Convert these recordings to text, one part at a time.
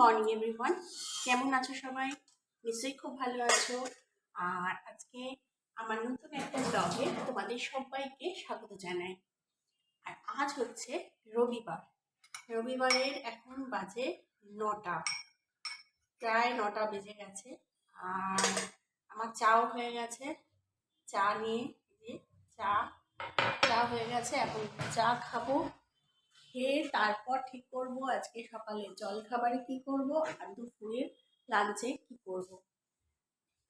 Morning everyone, কেমন আছো সবাই? নিশ্চয়ই খুব ভালো আছো। আর আজকে আমার নতুন একটা ব্লগে তোমাদের সবাইকে স্বাগত জানাই। আর আজ হচ্ছে রবিবার। রবিবারের এখন বাজে 9টা, প্রায় 9টা বেজে গেছে। আর আমার চাও হয়ে গেছে। চা নিয়ে চা চা হয়ে গেছে, এখন চা খাবো। খেয়ে তারপর ঠিক করব আজকে সকালে জল খাবারে কি করব আর দুপুরের লাঞ্চে কি করব।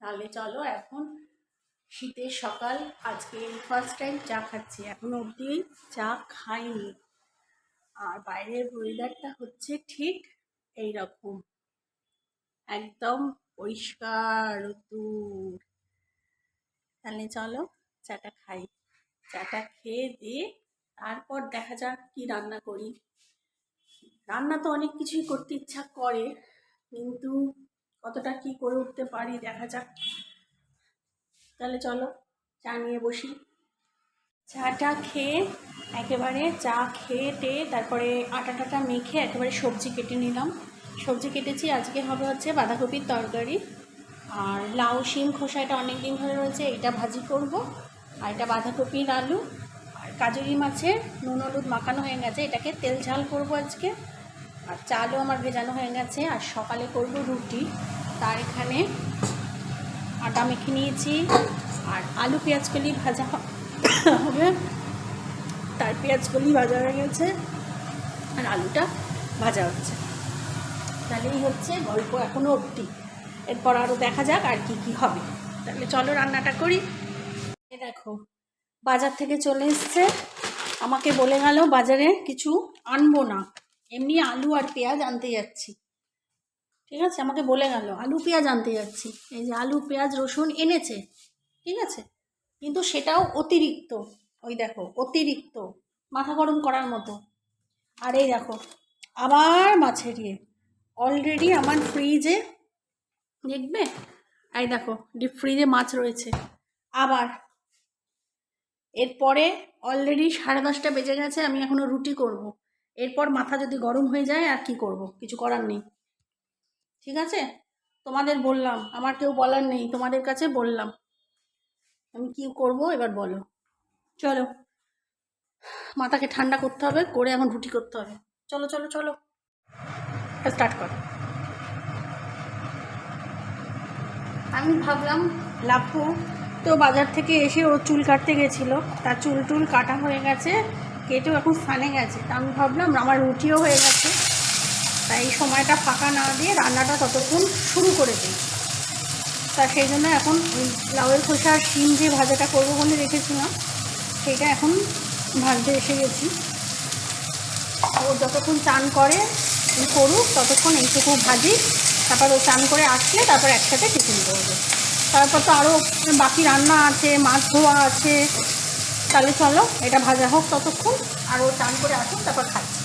তাহলে চলো, এখন শীতের সকাল, আজকে ফার্স্ট টাইম চা খাচ্ছি, এখনো অবধি চা খাইনি। আর বাইরের ওয়েদারটা হচ্ছে ঠিক এই রকম, একদম পরিষ্কার রোদ্দুর। তাহলে চলো চাটা খাই। চাটা খেয়ে দিয়ে তারপর দেখা যাক কি রান্না করি। রান্না তো অনেক কিছুই করতে ইচ্ছা করে, কিন্তু কতটা কি করে উঠতে পারি দেখা যাক। তাহলে চলো চা নিয়ে বসি। চাটা খেয়ে একেবারে চা খেয়ে তারপরে আটা মেখে একেবারে সবজি কেটে নিলাম। সবজি কেটেছি, আজকে হবে হচ্ছে বাঁধাকপির তরকারি আর লাউ শিম খোসা, এটা অনেক দিন ধরে রয়েছে, এটা ভাজি করব। আর এটা বাঁধাকপির আলু আর কাজুরি মাছের নুন হলুদ মাখানো হয়ে গেছে, এটাকে তেল ঝাল করব আজকে। আর চালও আমার ভেজানো হয়ে গেছে। আর সকালে করব রুটি, তার এখানে আটা মেখে নিয়েছি। আর আলু পেঁয়াজকলি ভাজা হবে, তার পেঁয়াজকলি ভাজা হয়ে গেছে আর আলুটা ভাজা হচ্ছে। তাহলেই হচ্ছে গল্প এখনও অবধি, এরপর আরও দেখা যাক আর কি কি হবে। তাহলে চলো রান্নাটা করি। দেখো বাজার থেকে চলে এসছে, আমাকে বলে গেল বাজারে কিছু আনবো না, এমনি আলু আর পেঁয়াজ আনতে যাচ্ছি। ঠিক আছে, আমাকে বলে গেল আলু পেঁয়াজ আনতে যাচ্ছি। এই যে আলু পেঁয়াজ রসুন এনেছে, ঠিক আছে, কিন্তু সেটাও অতিরিক্ত। ওই দেখো অতিরিক্ত, মাথা গরম করার মতো। আর এই দেখো আবার মাছের অলরেডি আমার ফ্রিজে, দেখবে এই দেখো ডিপ ফ্রিজে মাছ রয়েছে আবার। এরপরে অলরেডি 10:30 বেজে গেছে, আমি এখনো রুটি করব। এরপর মাথা যদি গরম হয়ে যায় আর কি করব, কিছু করার নেই। ঠিক আছে, তোমাদের বললাম, আমার কেউ বলার নেই, তোমাদের কাছে বললাম আমি কি করব, এবার বলো। চলো মাথাকে ঠান্ডা করতে হবে, করে এখন রুটি করতে হবে। চলো চলো চলো স্টার্ট করো। আমি ভাবলাম লাভু তো বাজার থেকে এসে ও চুল কাটতে গেছিলো, তার চুল কাটা হয়ে গেছে, কেটেও এখন স্থানে গেছে। তা আমি ভাবলাম আমার রুটিও হয়ে গেছে, তাই এই সময়টা ফাঁকা না দিয়ে রান্নাটা ততক্ষণ শুরু করে দিই। তা সেই জন্য এখন ওই লাউয়ের খোসা আর শিম যে ভাজাটা করবো বলে রেখেছিলাম, সেটা এখন ভাজতে এসে গেছি। ও যতক্ষণ চান করে করুক, ততক্ষণ এইটুকু ভাজি, তারপর ও চান করে আসলে তারপর একসাথে টিফিন করবো। তারপর তো আরও বাকি রান্না আছে, মাছ ধোয়া আছে। তাহলে চলো এটা ভাজা হোক ততক্ষণ, আর ও চান করে আসুক, তারপর খাচ্ছি।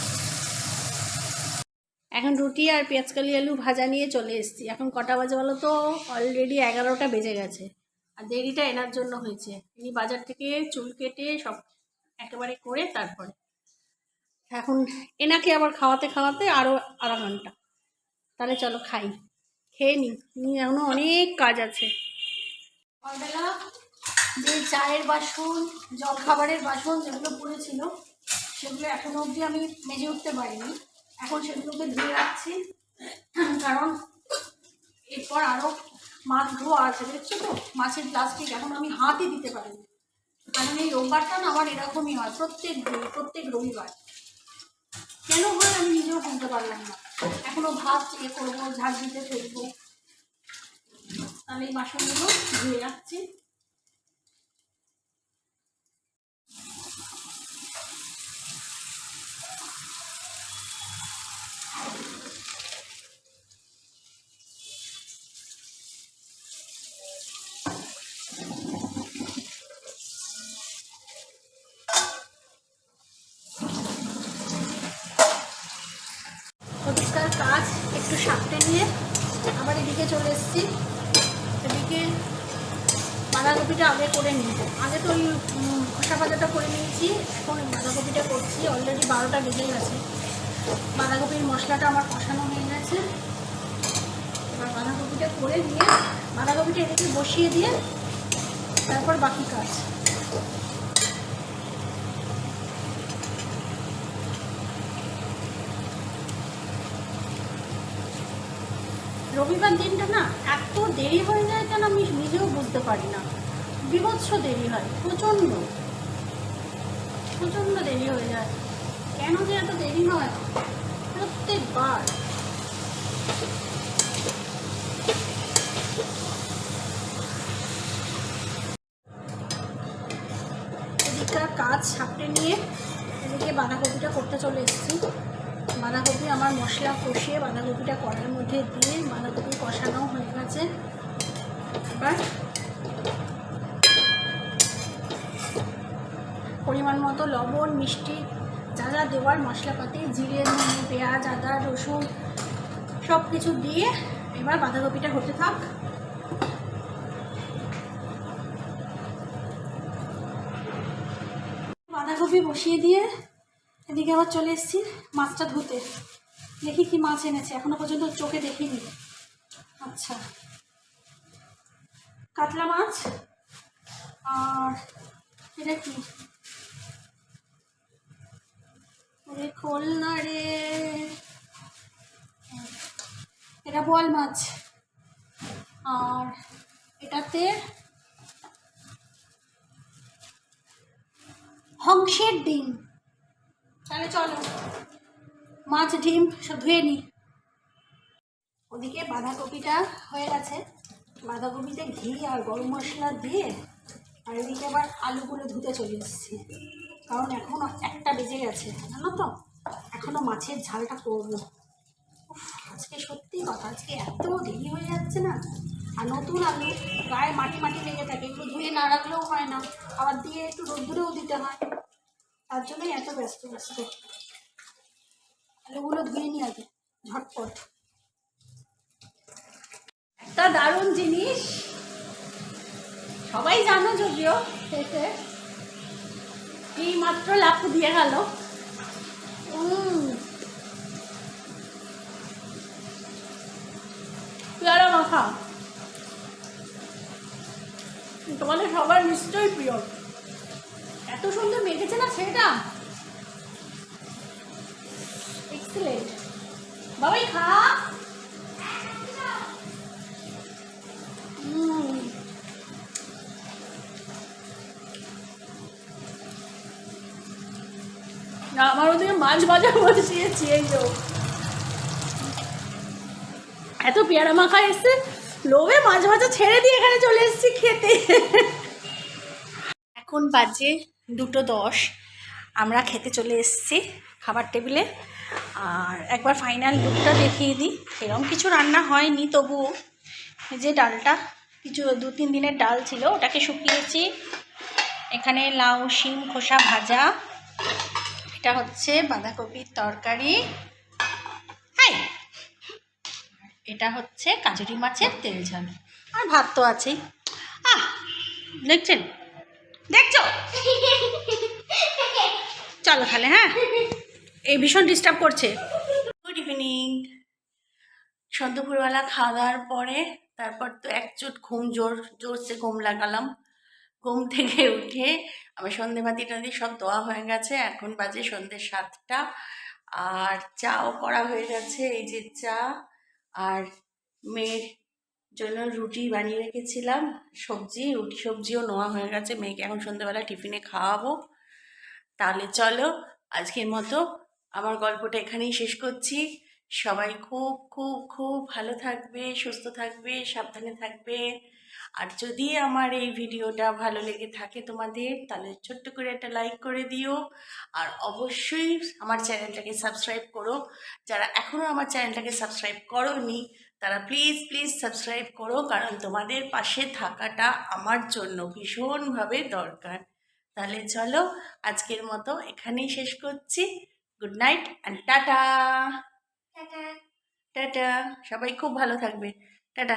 এখন রুটি আর পেঁয়াজকালি আলু ভাজা নিয়ে চলে এসেছি। এখন কটা বাজে বলো তো? অলরেডি 11টা বেজে গেছে। আর দেরিটা এনার জন্য হয়েছে, ইনি বাজার থেকে চুল কেটে সব একেবারে করে তারপরে এখন এনাকে আবার খাওয়াতে খাওয়াতে আরও আধা ঘন্টা। তাহলে চলো খাই, খেয়ে নিই, এখনো অনেক কাজ আছে। সকালবেলা যে চায়ের বাসন, জল খাবারের বাসন যেগুলো পড়েছিল, সেগুলো এখনো অবধি আমি মেজে উঠতে পারিনি। এখন সেগুলোকে ধুয়ে রাখছি, কারণ এরপর আরও মাছ ধোয়া আছে। দেখছো তো মাছের প্লাস্টিক এখন আমি হাতই দিতে পারিনি, কারণ এই রোববারটা না আমার এরকমই হয়, প্রত্যেক রবিবার। কেন হয় আমি নিজেও বুঝতে পারলাম না। এখনো ভাত চেয়ে করবো, ঝাঁট দিতে ফেলবো। আমি এই বাসনগুলো ধুয়ে রাখছি। ওদিককার কাজ একটু সাপটে নিয়ে আবার এদিকে চলে এসেছি। এদিকে বাঁধাকপিটা আগে করে নিই। আগে তো ওই খোসা ভাজাটা করে নিয়েছি, এখন বাঁধাকপিটা করছি। অলরেডি 12টা বেজে গেছে। বাঁধাকপির মশলাটা আমার কষানো হয়ে গেছে, করে দিয়ে বাঁধাকপিটা এদিকে বসিয়ে দিয়ে তারপর বাকি কাজ। রবিবার দিনটা না এত দেরি হয়ে যায় কেন আমি নিজেও বুঝতে পারি না, বিভৎস দেরি হয়, প্রচণ্ড দেরি হয়ে যায়। কেন যে এত দেরি হয় প্রত্যেকবার। এদিককার কাজ সাপটে নিয়ে এদিকে বাঁধাকপিটা করতে চলে এসেছি। বাঁধাকপি আমার মশলা কষিয়ে বাঁধাকপিটা কড়াইয়ের মধ্যে দিয়ে বাঁধাকপি কষানো হয়ে গেছে। এবার পরিমাণ মতো লবণ, মিষ্টি, যা যা দেওয়ার মশলাপাতি, জিরে, ধনে, পেঁয়াজ, আদা, রসুন সব কিছু দিয়ে এবার বাঁধাকপিটা হতে থাক। বাঁধাকপি বসিয়ে দিয়ে এদিকে আবার চলে এসেছি মাছটা ধুতে। দেখি কি মাছ এনেছে, এখনো পর্যন্ত চোখে দেখিনি। আচ্ছা, কাতলা মাছ। আর এটা কি, খোল না রে, এটা বোয়াল মাছ। আর এটাতে হংসের ডিম। তাহলে চলো মাছ ডিম সব ধুয়ে নিই। ওদিকে বাঁধাকপিটা হয়ে গেছে, বাঁধাকপিতে ঘি আর গরম মশলা দিয়ে, আর এদিকে আবার আলুগুলো ধুতে চলে এসেছি, কারণ এখনও 1টা বেজে গেছে, জানো তো, এখনও মাছের ঝালটা করবো। আজকে সত্যি কথা, আজকে এত দেরি হয়ে যাচ্ছে না। আর নতুন আলু, গায়ে মাটি মাটি লেগে থাকে, এগুলো ধুয়ে না রাখলেও হয় না, আবার দিয়ে একটু রোদ্দুরেও দিতে হয়, তার জন্যই এত ব্যস্ত। আলুগুলো ধুয়ে নিয়ে আগে ঝটপট। একটা দারুণ জিনিস, সবাই জানো যদিও, খেতে এই মাত্র লাফু দিয়ে গেল। পেয়ারা মাখা তোমাদের সবার নিশ্চয়ই প্রিয়। এত সুন্দর মেখেছে না সেটা, এক্সিলেন্ট। বাবাই খা। আমার ওদিকে মাছ ভাজা বসিয়েছি, এই যে এত পেয়ারা মাখা এসছে, লোভে মাছ ভাজা ছেড়ে দিয়ে এখানে চলে এসেছি খেতে। এখন বাজে 2:10, আমরা খেতে চলে এসেছি খাবার টেবিলে। আর একবার ফাইনাল লুকটা দেখিয়ে দিই। সেরকম কিছু রান্না হয়নি, তবুও যে ডালটা, কিছু 2-3 দিনের ডাল ছিল, ওটাকে শুকিয়েছি। এখানে লাউ শিম খোসা ভাজা, এটা হচ্ছে বাঁধাকপির তরকারি, হ্যাঁ, এটা হচ্ছে কাজুরি মাছের তেল ঝাল, আর ভাত তো আছেই। দেখছেন, দেখছো, চলো তাহলে, হ্যাঁ, এই ভীষণ ডিস্টার্ব করছে। Good evening. সন্ধ্যপুরবেলা খাওয়া দাওয়ার পরে তারপর তো একচুট ঘুম, জোরসে ঘুম লাগালাম। ঘুম থেকে উঠে আমার সন্ধেবাতি টাতি সব দেওয়া হয়ে গেছে, এখন বাজে সন্ধ্যে 7টা। আর চাও করা হয়ে গেছে, এই যে চা। আর মেয়ের জন্য রুটি বানিয়ে রেখেছিলাম, রুটি সবজিও নেওয়া হয়ে গেছে, মেয়েকে এখন সন্ধ্যেবেলা টিফিনে খাওয়াবো। তাহলে চলো আজকের মতো আমার গল্পটা এখানেই শেষ করছি। সবাই খুব খুব খুব ভালো থাকবে, সুস্থ থাকবে, সাবধানে থাকবে। আর যদি আমার এই ভিডিওটা ভালো লেগে থাকে তোমাদের, তাহলে ছোট্ট করে একটা লাইক করে দিও। আর অবশ্যই আমার চ্যানেলটাকে সাবস্ক্রাইব করো। যারা এখনও আমার চ্যানেলটাকে সাবস্ক্রাইব করোনি, তারা প্লিজ প্লিজ সাবস্ক্রাইব করো, কারণ তোমাদের পাশে থাকাটা আমার জন্য ভীষণভাবে দরকার। তাহলে চলো আজকের মতো এখানেই শেষ করছি। Good night and tata. Tata tata, সবাই খুব ভালো থাকবে। টাটা।